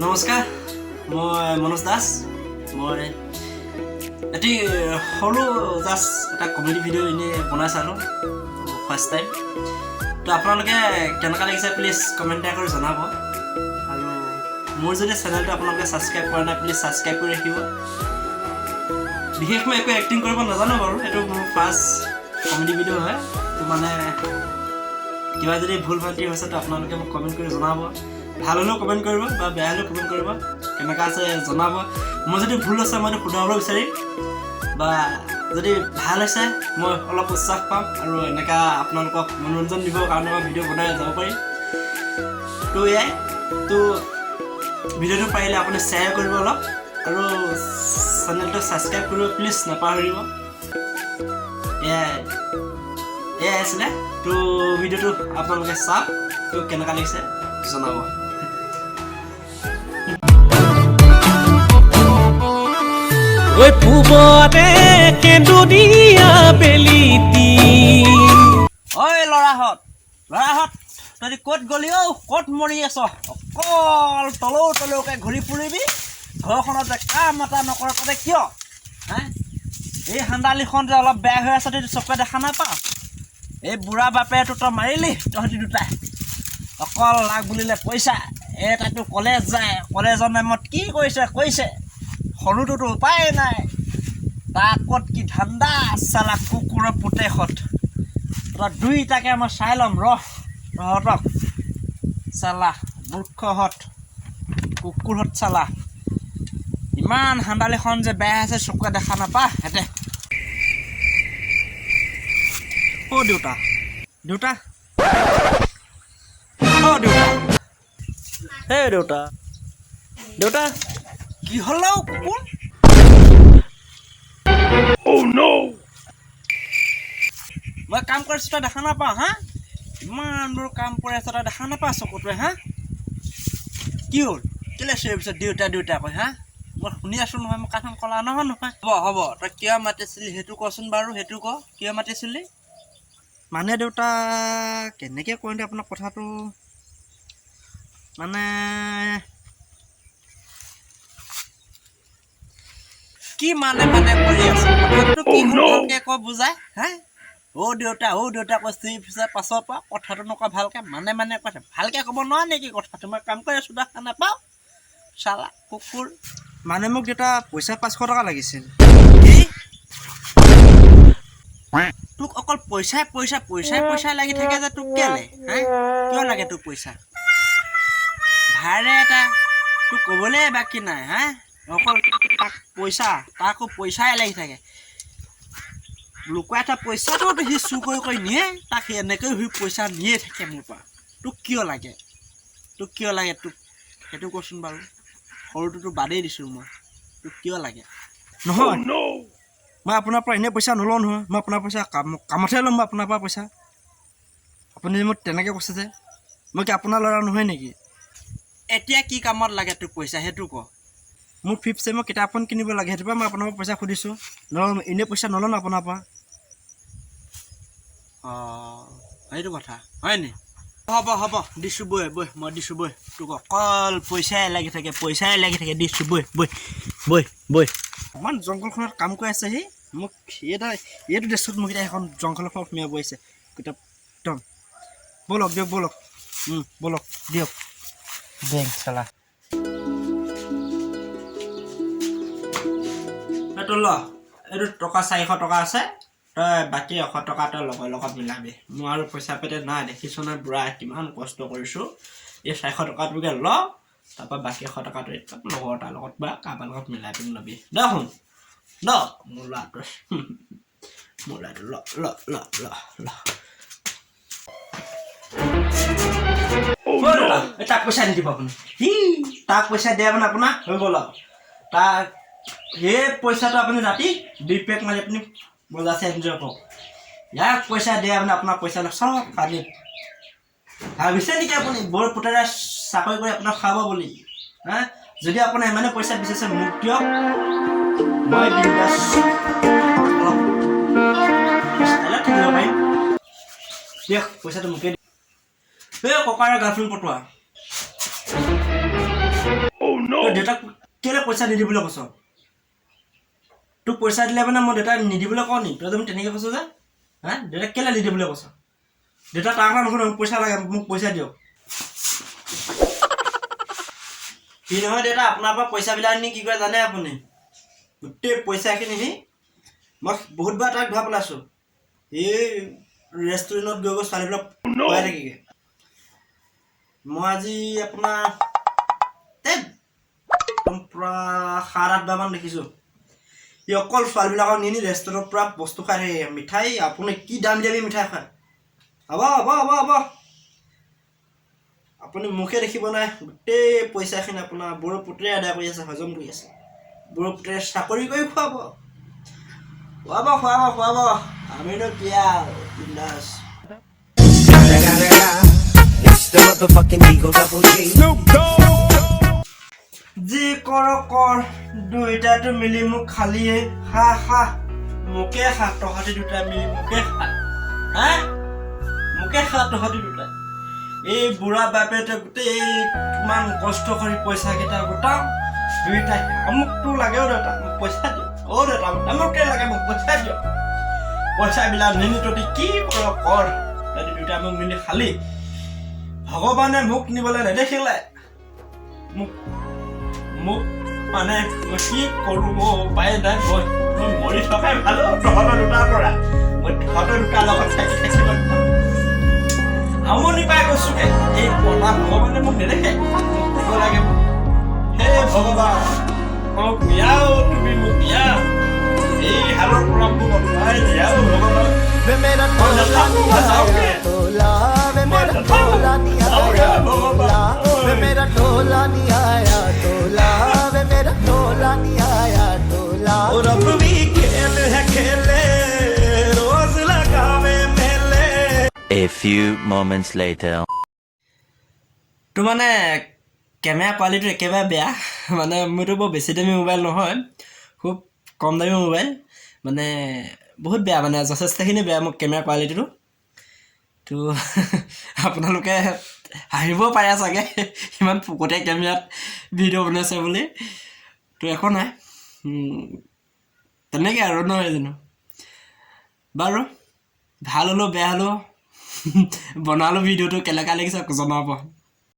নমস্কাৰ মই মনোজ দাস মই এটি সৰু জাষ্ট এটা কমেডি ভিডিঅ' এনেই বনাই চালোঁ ফাৰ্ষ্ট টাইম তো আপোনালোকে কেনেকুৱা লাগিছে প্লিজ কমেণ্ট এটা কৰি জনাব আৰু মোৰ যদি চেনেলটো আপোনালোকে ছাবস্ক্ৰাইব কৰা নাই প্লিজ ছাবস্ক্ৰাইব কৰি ৰাখিব বিশেষ মই একো এক্টিং কৰিব নাজানো বাৰু এইটো মোৰ ফাৰ্ষ্ট কমেডি ভিডিঅ' হয় তো মানে কিবা যদি ভুল ভ্ৰান্তি হৈছে তো আপোনালোকে মোক কমেণ্ট কৰি জনাব ভাল হ'লেও কমেণ্ট কৰিব বা বেয়া হ'লেও কমেণ্ট কৰিব কেনেকুৱা আছে জনাব মই যদি ভুল আছে মই শুধৰাব বিচাৰিম বা যদি ভাল হৈছে মই অলপ উৎসাহ পাম আৰু এনেকুৱা আপোনালোকক মনোৰঞ্জন দিবৰ কাৰণে মই ভিডিঅ' বনাই যাব পাৰিম তো এয়াই তো ভিডিঅ'টো পাৰিলে আপুনি শ্বেয়াৰ কৰিব অলপ আৰু চেনেলটো ছাবস্ক্ৰাইব কৰিব প্লিজ নাপাহৰিব এয়াই আছিলে তো ভিডিঅ'টো আপোনালোকে চাওক তো কেনেকুৱা লাগিছে জনাব ঐ পূবতে কেন্দু দিয়া বেলিতি ঐ ল'ৰাহঁত তই ক'ত গ'লি অ' ক'ত মৰি আছ অকল তলৌকে ঘূৰি ফুৰিবি ঘৰখনত যে কাম এটা নকৰ তহঁতে কিয় হে এই হান্দালিখন যে অলপ বেয়া হৈ আছে তই চকুৱে দেখা নাপাৱ এই বুঢ়া বাপেৰটো তই মাৰিলি তহঁতি দুটাই অকল লাগ বুলিলে পইচা এটাতো কলেজ যায় কলেজৰ নামত কি কৈছে সৰুটোতো উপায় নাই তাক ক'ত কি ধান্দা চালা কুকুৰৰ পুতেকত তই দুইটাকে মই চাই ল'ম তহঁতক চালা মূৰ্খহঁত কুকুৰহঁত চালা ইমান হান্দালিখন যে বেয়া আছে চকুৱে দেখা নাপা হেঁতে অ' দেউতা হে দেউতা কি হ'ল কুকুৰ মই কাম কৰিছোঁ তই দেখা নাপাওঁ হা ইমানবোৰ কাম কৰি আছ তই দেখা নাপাওঁ চকুটোৱে হা কি হ'ল কেলৈ চিঞৰি পিছত দেউতা কয় হা মই শুনি আছোঁ নহয় মই কাঠখন ক'লা নহয় হ'ব তই কিয় মাতিছিলি সেইটো কচোন বাৰু সেইটো ক কিয় মাতিছিলি মানে দেউতা কেনেকৈ কয় দে আপোনাক কথাটো মানে কি মানে কৰি আছে কথাটো কি ভালকৈ ক বুজাই হা অ' দেউতা কৈছে পিছে পাছৰ পৰা কথাটো নকয় ভালকৈ মানে কৈছে ভালকৈ ক'ব নোৱাৰ নেকি কথাটো মই কাম কৰি আছোঁ দেখা নাপাওঁ চালা কুকুৰ মানে মোক দেউতা পইচা 500 টকা লাগিছিল তোক অকল পইচাই লাগি থাকে যে তোক কেলে হা কিয় লাগে তোক পইচা ভাড়ে এটা তোক ক'বলৈ বাকী নাই হা অকল তাকো পইচাই লাগি থাকে লুকুৱাই এটা পইচাটো সি চুৰ কৰি নিয়ে তাক এনেকৈ সি পইচা নিয়ে থাকে মোৰ পৰা তোক কিয় লাগে তোক সেইটো কচোন বাৰু সৰুটোতো বাদেই দিছোঁ মই তোক কিয় লাগে নহয় মই আপোনাৰ পৰা এনেই পইচা নলওঁ নহয় মই আপোনাৰ পইচা কামতহে ল'ম মই আপোনাৰ পৰা পইচা আপুনি মোক তেনেকৈ কৈছে যে মই কি আপোনাৰ ল'ৰা নহয় নেকি এতিয়া কি কামত লাগে তোক পইচা সেইটো ক মোৰ 5th চেমৰ কিতাপখন কিনিব লাগে সেইটো পৰা মই আপোনাৰ পৰা পইচা সুধিছোঁ নহ'লে এনেই পইচা নল'ম আপোনাৰ পৰা অঁ সেইটো কথা হয়নি হ'ব দিছোঁ বৈ মই দিছোঁ বৈ তোক অকল পইচাই লাগি থাকে দিছোঁ বৈ অকণমান জংঘলখনত কাম কৰি আছে সি মোক এইটো ড্ৰেছত মোক এতিয়া সেইখন জংঘলখনত সোমাব আহিছে কিতাপ একদম ব'লক দিয়ক বেংক চালা এইটো ল এইটো টকা 400 টকা আছে তই বাকী 100 টকা তই লগত মিলাবি মোৰ আৰু পইচা পাতি নাই দেখিছ নহয় বুঢ়া কিমান কষ্ট কৰিছোঁ এই 400 টকাটোকে ল তাৰপৰা বাকী 100 টকাটো লগৰ এটাৰ লগত বা কাৰোবাৰ লগত মিলাই পিনি ল'বি দেখোন ল মোৰ ল'ৰাটো তাক পইচা নিদিব আপুনি তাক পইচা দিয়ে মানে আপোনাৰ হৈ গ'ল আৰু তাক সেই পইচাটো আপুনি ৰাতি 2 পেক মাৰি আপুনি বজাৰছে এনজয় কৰক ইয়াক পইচা দিয়ে মানে আপোনাৰ পইচা চব পানীত ভাবিছে নেকি আপুনি বৰ পুতেৰে চাকৰি কৰি আপোনাক খাব বুলি হা যদি আপোনাৰ ইমানে পইচা বিচাৰিছে মোক দিয়ক মই বিন্দাছ থাকিব পাৰিম দিয়ক পইচাটো মোকে এই ককাৰে গাৰ্লফ্ৰেণ্ড পঠোৱা কেলে পইচা নিদিবলৈ কৈছ তোক পইচা দিলে মানে মই দেউতাক নিদিবলৈ কওঁ নি তই তুমি তেনেকৈ কৈছ যে হা দেউতাক কেলে নিদিবলৈ কৈছ দেউতা তাৰ কথা নুশুনে মোক পইচা লাগে মোক পইচা দিয়ক কি নহয় দেউতা আপোনাৰ পৰা পইচাবিলাক নি কি কৰে জানে আপুনি গোটেই পইচাখিনি নি মই বহুতবাৰ তাক ধৰা পেলাইছোঁ এই ৰেষ্টুৰেণ্টত গৈ ছোৱালীবিলাক খুৱাই থাকিগে মই আজি আপোনাৰ একদম পূৰা 7-8 বাৰমান দেখিছোঁ ই অকল ছোৱালীবিলাকক নি ৰেষ্টুৰেণ্টত পূৰা বস্তু খাই থাকে মিঠাই আপুনি কি দামী দামী মিঠাই খায় হ'ব আপুনি মুখে দেখিব নাই গোটেই পইচাখিনি আপোনাৰ বড়োপুত্ৰে আদায় কৰি আছে হজম কৰি আছে বড়োপুত্ৰে চাকৰি কৰি খুৱাব আমিনো কি আৰু বিন্দাছ যি কৰ দুইটাটো মিলি মোক খালিয়ে হা মোকে খা তহঁতি দুটা মিলি মোকে খা হা মোকে খা তহঁতি দুটা এই বুঢ়া বাপেতে গোটেই কিমান কষ্ট কৰি পইচাকেইটা গোটাও দুইটাই আমুকটো লাগে দেউতা মোক পইচা দিয়ক দেউতা আমুকটোৱে লাগে মোক পইচা দিয়ক পইচাবিলাক নিনি তহঁতি কি কৰ তহঁতি দুটা মোক মিলি খালি ভগৱানে মোক নিবলৈ নেদেখিলে মোক মানে মই কি কৰোঁ মই উপায় নাই মই মৰি থকাই ভাল তহঁতৰ দুটাৰ পৰা মই তহঁতৰ দুটাৰ লগত থাকি থাকিব আমনি পাই কৈছোগে এই পঢ়া ভগৱানে মোক নেদেখে মোক দিব লাগে হে ভগৱান মোক বিয়াও তুমি মোক বিয়া এই হালৰ পৰা মোক ওলাই দিয়াও ভগৱান A few moments later. তো মানে কেমেৰা কোৱালিটিটো একেবাৰে বেয়া মানে মোৰতো বৰ বেছি দামী মোবাইল নহয় খুব কম দামী মোবাইল মানে বহুত বেয়া মানে যথেষ্টখিনি বেয়া মোৰ কেমেৰা কোৱালিটিটো তো আপোনালোকে হাঁহিব পাৰে চাগে ইমান ফুকটীয়া কেমেৰাত ভিডিঅ' বনাইছে বুলি তো একো নাই তেনেকৈ আৰু নহয় জানো বাৰু ভাল হ'লেও বেয়া হ'লেও বনালোঁ ভিডিঅ'টো কেনেকুৱা লাগিছে জনাব